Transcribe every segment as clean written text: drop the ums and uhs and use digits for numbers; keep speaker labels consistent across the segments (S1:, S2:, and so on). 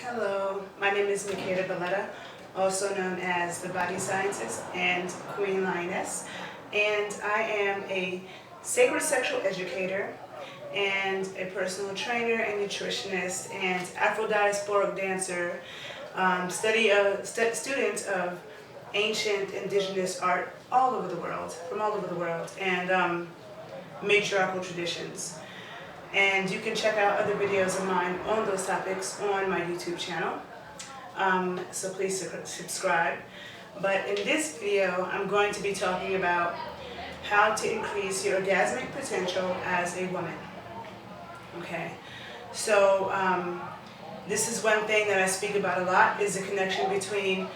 S1: Hello, my name is Makeda Voletta, also known as the Body Scientist and Queen Lioness, and I am a sacred sexual educator and a personal trainer and nutritionist and Afro-diasporic dancer, student of ancient indigenous art all over the world, from all over the world, and matriarchal traditions. And you can check out other videos of mine on those topics on my YouTube channel. So please subscribe. But in this video, I'm going to be talking about how to increase your orgasmic potential as a woman. Okay, so this is one thing that I speak about a lot, is the connection between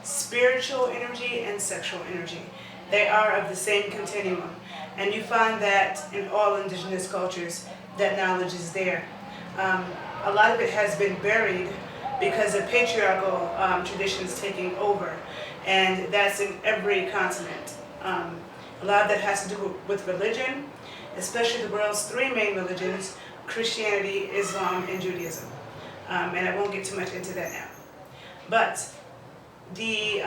S1: spiritual energy and sexual energy. They are of the same continuum. And you find that in all indigenous cultures, that knowledge is there. A lot of it has been buried because of patriarchal traditions taking over, and that's in every continent. A lot of that has to do with religion, especially the world's three main religions: Christianity, Islam, and Judaism. And I won't get too much into that now. But the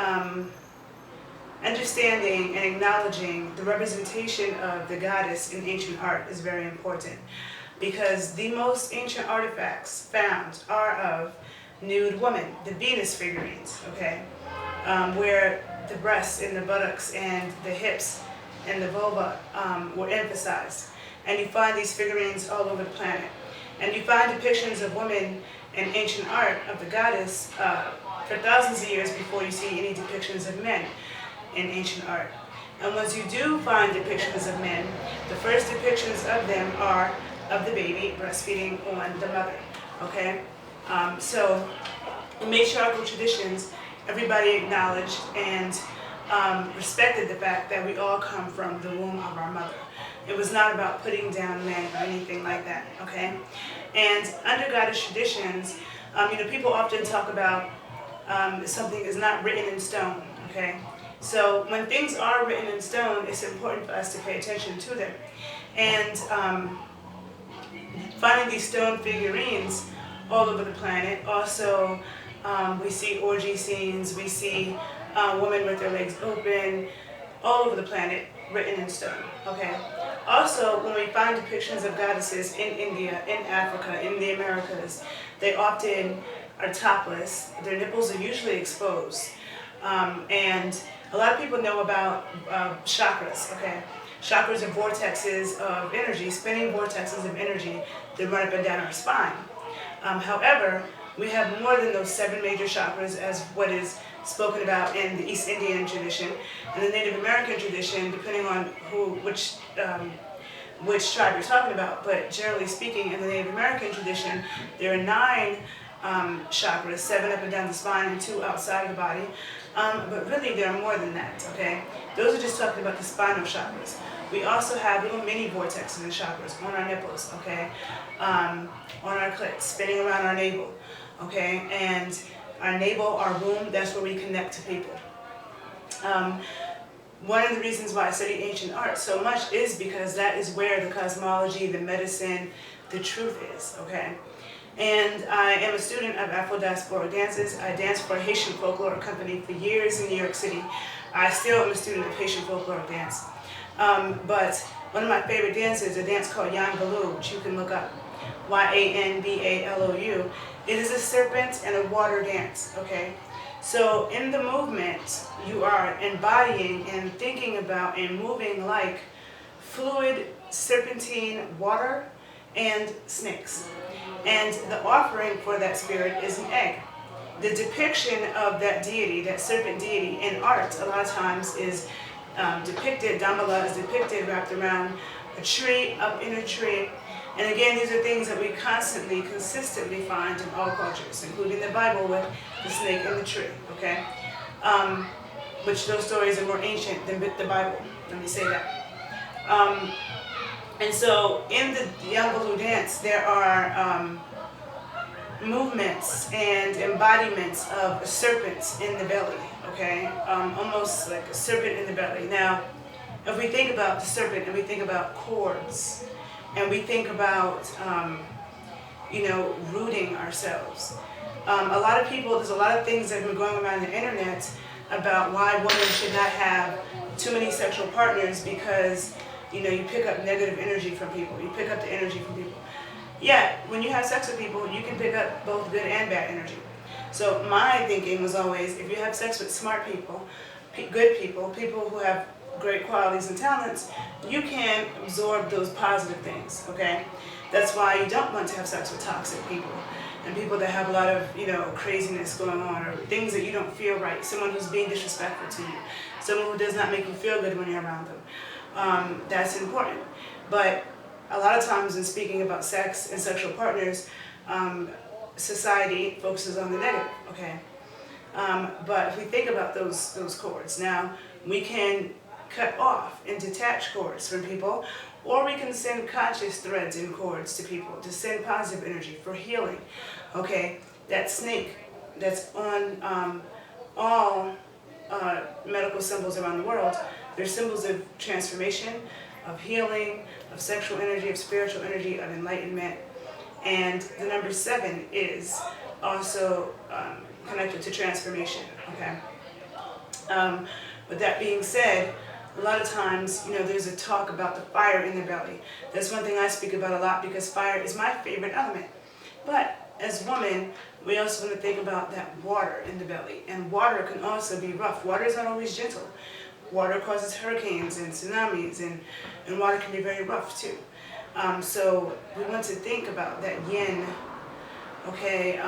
S1: understanding and acknowledging the representation of the goddess in ancient art is very important, because the most ancient artifacts found are of nude women, the Venus figurines, okay, where the breasts and the buttocks and the hips and the vulva were emphasized. And you find these figurines all over the planet. And you find depictions of women in ancient art of the goddess for thousands of years before you see any depictions of men in ancient art. And once you do find depictions of men, the first depictions of them are of the baby breastfeeding on the mother, okay? So in matriarchal traditions, everybody acknowledged and respected the fact that we all come from the womb of our mother. It was not about putting down men or anything like that, okay? And under goddess traditions, people often talk about something is not written in stone, okay? So when things are written in stone, it's important for us to pay attention to them. And finding these stone figurines all over the planet. Also, we see orgy scenes, we see women with their legs open, all over the planet, written in stone, okay? Also, when we find depictions of goddesses in India, in Africa, in the Americas, they often are topless. Their nipples are usually exposed. And a lot of people know about chakras, okay? Chakras are vortexes of energy, spinning vortexes of energy that run up and down our spine. However, we have more than those 7 major chakras, as what is spoken about in the East Indian tradition and the Native American tradition, depending on which tribe you're talking about. But generally speaking, in the Native American tradition, there are 9 chakras, 7 up and down the spine and 2 outside of the body. But really there are more than that, okay? Those are just talking about the spinal chakras. We also have little mini vortexes and chakras on our nipples, okay? On our clit, spinning around our navel, okay? And our navel, our womb, that's where we connect to people. One of the reasons why I study ancient art so much is because that is where the cosmology, the medicine, the truth is, okay? And I am a student of Afro-diasporic dances. I danced for a Haitian folklore company for years in New York City. I still am a student of Haitian folklore dance. But one of my favorite dances is a dance called Yangaloo, which you can look up, Y-A-N-B-A-L-O-U. It is a serpent and a water dance, okay? So in the movement, you are embodying and thinking about and moving like fluid, serpentine water and snakes. And the offering for that spirit is an egg. The depiction of that deity, that serpent deity, in art a lot of times is depicted, Dambala is depicted wrapped around a tree, up in a tree. And again, these are things that we constantly, consistently find in all cultures, including the Bible with the snake and the tree, okay? Which those stories are more ancient than the Bible, let me say that. And so in the Yangaloo dance, there are movements and embodiments of serpents in the belly, okay? Almost like a serpent in the belly. Now, if we think about the serpent and we think about cords, and we think about rooting ourselves. A lot of people, there's a lot of things that have been going around the internet about why women should not have too many sexual partners because, you pick up negative energy from people. You pick up the energy from people. Yet, when you have sex with people, you can pick up both good and bad energy. So my thinking was always, if you have sex with smart people, good people, people who have great qualities and talents, you can absorb those positive things, okay? That's why you don't want to have sex with toxic people and people that have a lot of, craziness going on or things that you don't feel right, someone who's being disrespectful to you, someone who does not make you feel good when you're around them. That's important. But a lot of times in speaking about sex and sexual partners, society focuses on the negative, okay? But if we think about those cords, now we can cut off and detach cords from people, or we can send conscious threads and cords to people to send positive energy for healing, okay? That snake that's on all medical symbols around the world, they're symbols of transformation, of healing, of sexual energy, of spiritual energy, of enlightenment. And the number 7 is also connected to transformation, okay? With that being said, a lot of times, there's a talk about the fire in the belly. That's one thing I speak about a lot because fire is my favorite element. But as women, we also want to think about that water in the belly. And water can also be rough. Water is not always gentle. Water causes hurricanes and tsunamis, and water can be very rough too. So we want to think about that yin, okay,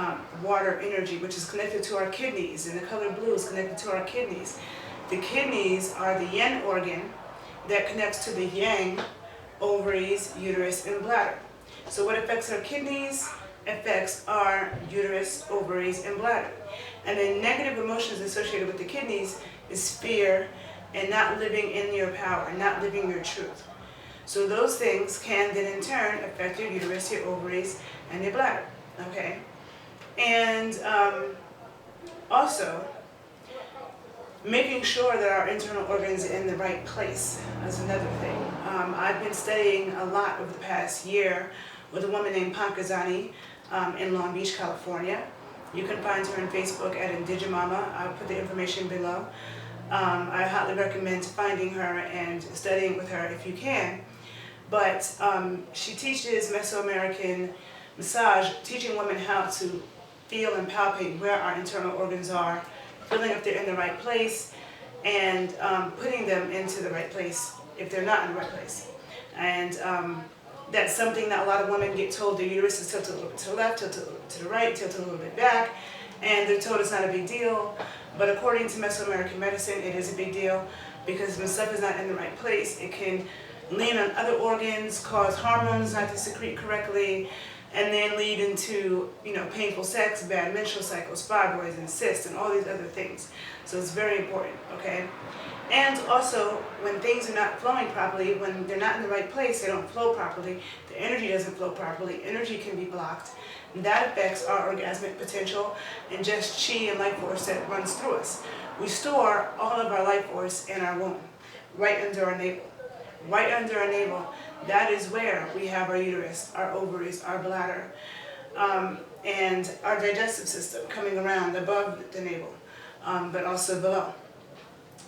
S1: water energy, which is connected to our kidneys, and the color blue is connected to our kidneys. The kidneys are the yin organ that connects to the yang, ovaries, uterus, and bladder. So what affects our kidneys affects our uterus, ovaries, and bladder. And the negative emotions associated with the kidneys is fear and not living in your power, not living your truth. So those things can then in turn affect your uterus, your ovaries, and your bladder, okay? And also, making sure that our internal organs are in the right place is another thing. I've been studying a lot over the past year with a woman named Pankazani in Long Beach, California. You can find her on Facebook at Indigimama. I'll put the information below. I highly recommend finding her and studying with her if you can. But she teaches Mesoamerican massage, teaching women how to feel and palpate where our internal organs are, feeling if they're in the right place, and putting them into the right place if they're not in the right place. And that's something that a lot of women get told their uterus is tilted a little bit to the left, tilted to the right, tilted a little bit back, and they're told it's not a big deal. But according to Mesoamerican medicine, it is a big deal because when stuff is not in the right place, it can lean on other organs, cause hormones not to secrete correctly, and then lead into, painful sex, bad menstrual cycles, fibroids, and cysts, and all these other things. So it's very important, okay? And also, when things are not flowing properly, when they're not in the right place, they don't flow properly, the energy doesn't flow properly, energy can be blocked, and that affects our orgasmic potential and just chi and life force that runs through us. We store all of our life force in our womb, right under our navel. Right under our navel, that is where we have our uterus, our ovaries, our bladder, and our digestive system coming around above the navel, but also below.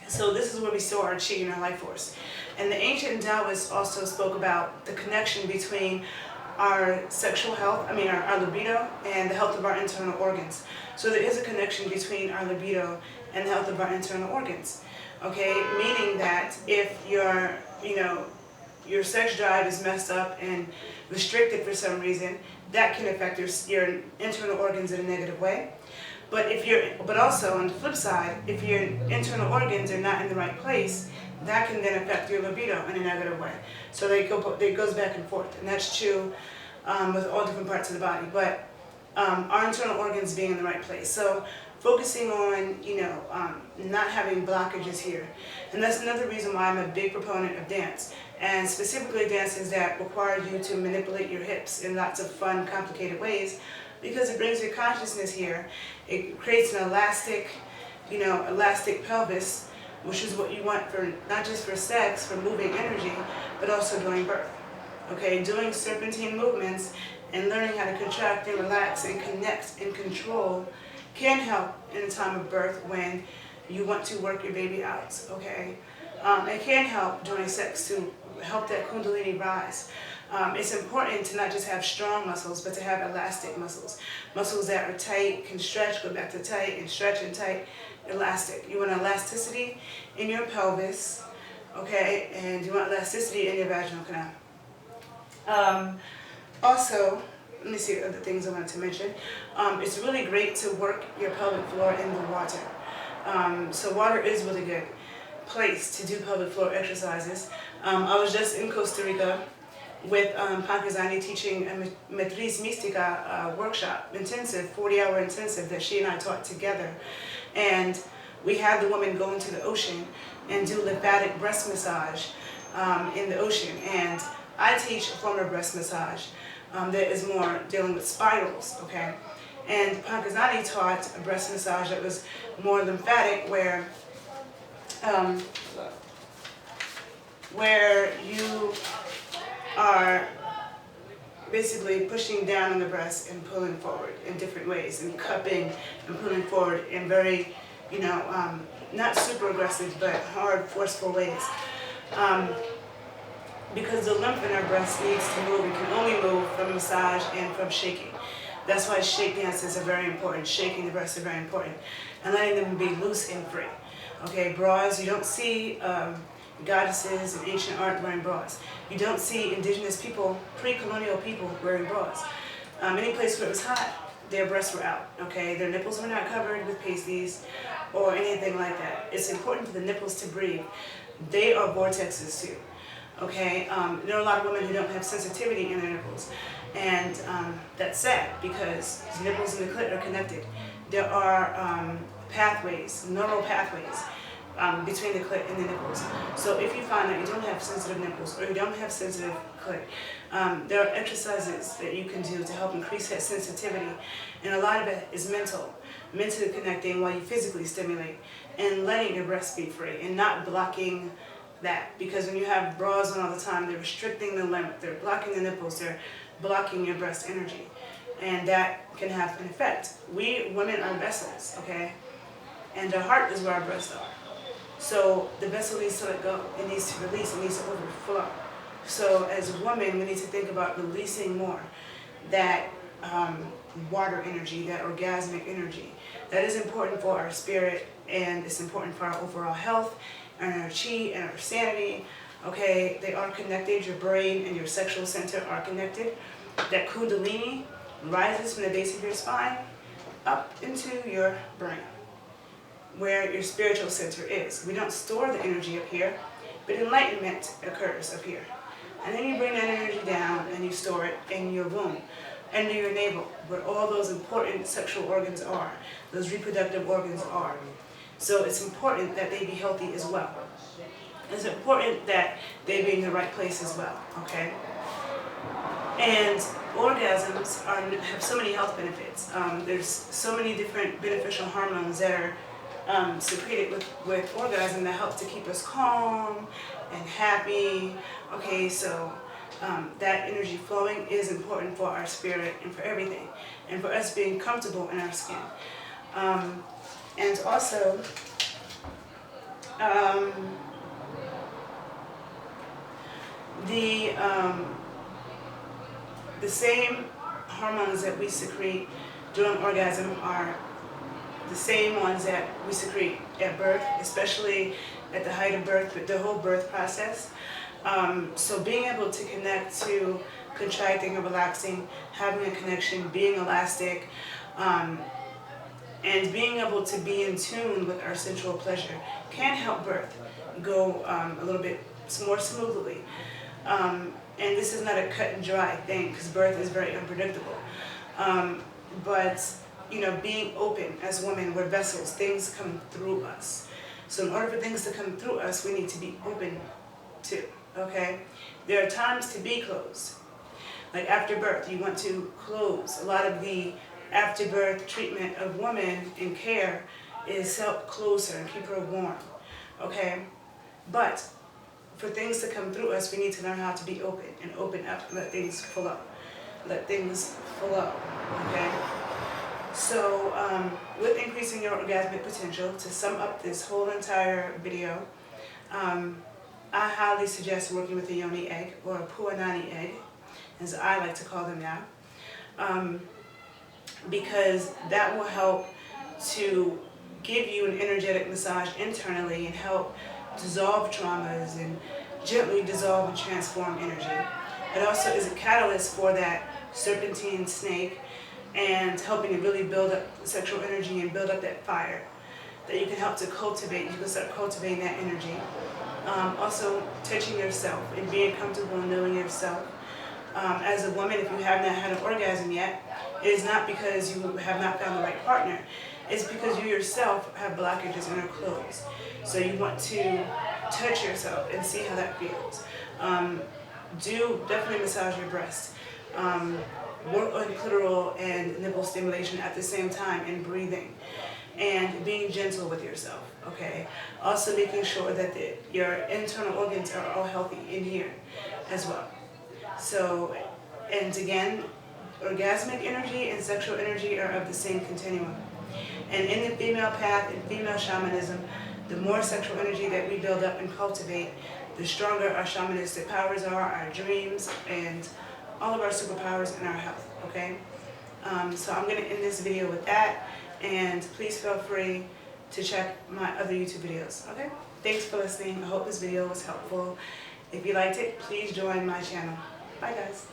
S1: So this is where we store our chi and our life force. And the ancient Taoists also spoke about the connection between our sexual health, our libido, and the health of our internal organs. So there is a connection between our libido and the health of our internal organs. Okay, meaning that if your sex drive is messed up and restricted for some reason, that can affect your internal organs in a negative way. But also on the flip side, if your internal organs are not in the right place, that can then affect your libido in a negative way. So it goes back and forth, and that's true with all different parts of the body. But our internal organs being in the right place. So focusing on, not having blockages here. And that's another reason why I'm a big proponent of dance. And specifically dances that require you to manipulate your hips in lots of fun, complicated ways, because it brings your consciousness here. It creates an elastic pelvis, which is what you want for, not just for sex, for moving energy, but also during birth. Okay, doing serpentine movements and learning how to contract and relax and connect and control can help in the time of birth when you want to work your baby out, okay? It can help during sex to help that kundalini rise. It's important to not just have strong muscles, but to have elastic muscles. Muscles that are tight, can stretch, go back to tight, and stretch and tight, elastic. You want elasticity in your pelvis, okay? And you want elasticity in your vaginal canal. Also, let me see other things I wanted to mention. It's really great to work your pelvic floor in the water. So water is really good place to do pelvic floor exercises. I was just in Costa Rica with Pakistani teaching a Matriz Mística workshop, intensive, 40-hour intensive that she and I taught together. And we had the woman go into the ocean and do lymphatic breast massage in the ocean. And I teach a form of breast massage that is more dealing with spirals, okay? And Pakistani taught a breast massage that was more lymphatic, where you are basically pushing down on the breast and pulling forward in different ways, and cupping and pulling forward in very, not super aggressive, but hard, forceful ways. Because the lymph in our breast needs to move. It can only move from massage and from shaking. That's why shake dances are very important. Shaking the breasts are very important. And letting them be loose and free. Okay, bras, you don't see goddesses in ancient art wearing bras. You don't see indigenous people, pre-colonial people wearing bras. Any place where it was hot, their breasts were out. Okay, their nipples were not covered with pasties or anything like that. It's important for the nipples to breathe. They are vortexes too. Okay, there are a lot of women who don't have sensitivity in their nipples, and that's sad because the nipples and the clit are connected. There are pathways, neural pathways between the clit and the nipples. So if you find that you don't have sensitive nipples or you don't have sensitive clit, there are exercises that you can do to help increase that sensitivity, and a lot of it is mentally connecting while you physically stimulate and letting your breast be free and not blocking that, because when you have bras on all the time, they're restricting the lymph, they're blocking the nipples, they're blocking your breast energy, and that can have an effect. We women are vessels, okay, and our heart is where our breasts are. So the vessel needs to let go, it needs to release, it needs to overflow. So as women, we need to think about releasing more that water energy, that orgasmic energy. That is important for our spirit, and it's important for our overall health and our chi and our sanity. Okay, they are connected. Your brain and your sexual center are connected. That kundalini rises from the base of your spine up into your brain, where your spiritual center is. We don't store the energy up here, but enlightenment occurs up here. And then you bring that energy down and you store it in your womb, under your navel, where all those important sexual organs are, those reproductive organs are. So it's important that they be healthy as well. It's important that they be in the right place as well, okay? And orgasms have so many health benefits. There's so many different beneficial hormones that are secreted with orgasm that help to keep us calm and happy. Okay, so that energy flowing is important for our spirit and for everything, and for us being comfortable in our skin. And also, the same hormones that we secrete during orgasm are the same ones that we secrete at birth, especially at the height of birth, with the whole birth process. So being able to connect to contracting and relaxing, having a connection, being elastic, and being able to be in tune with our sensual pleasure can help birth go a little bit more smoothly. And this is not a cut and dry thing, because birth is very unpredictable. But being open as women, we're vessels, things come through us. So in order for things to come through us, we need to be open to, okay? There are times to be closed. Like after birth, you want to close. A lot of the after-birth treatment of women in care is help close her and keep her warm, okay? But for things to come through us, we need to learn how to be open and open up and let things flow. let things flow, okay? So with increasing your orgasmic potential, to sum up this whole entire video, I highly suggest working with a yoni egg, or a puanani egg, as I like to call them now, because that will help to give you an energetic massage internally and help dissolve traumas and gently dissolve and transform energy. It also is a catalyst for that serpentine snake and helping to really build up sexual energy and build up that fire that you can help to cultivate. You can start cultivating that energy. Also touching yourself and being comfortable in knowing yourself. As a woman, if you have not had an orgasm yet, it is not because you have not found the right partner. It's because you yourself have blockages and are closed. So you want to touch yourself and see how that feels. Do definitely massage your breast. Work on clitoral and nipple stimulation at the same time, and breathing. And being gentle with yourself, okay? Also making sure that your internal organs are all healthy in here as well. So, and again, orgasmic energy and sexual energy are of the same continuum. And in the female path and female shamanism, the more sexual energy that we build up and cultivate, the stronger our shamanistic powers are, our dreams, and all of our superpowers and our health, okay? So I'm going to end this video with that, and please feel free to check my other YouTube videos, okay? Thanks for listening. I hope this video was helpful. If you liked it, please join my channel. Bye, guys.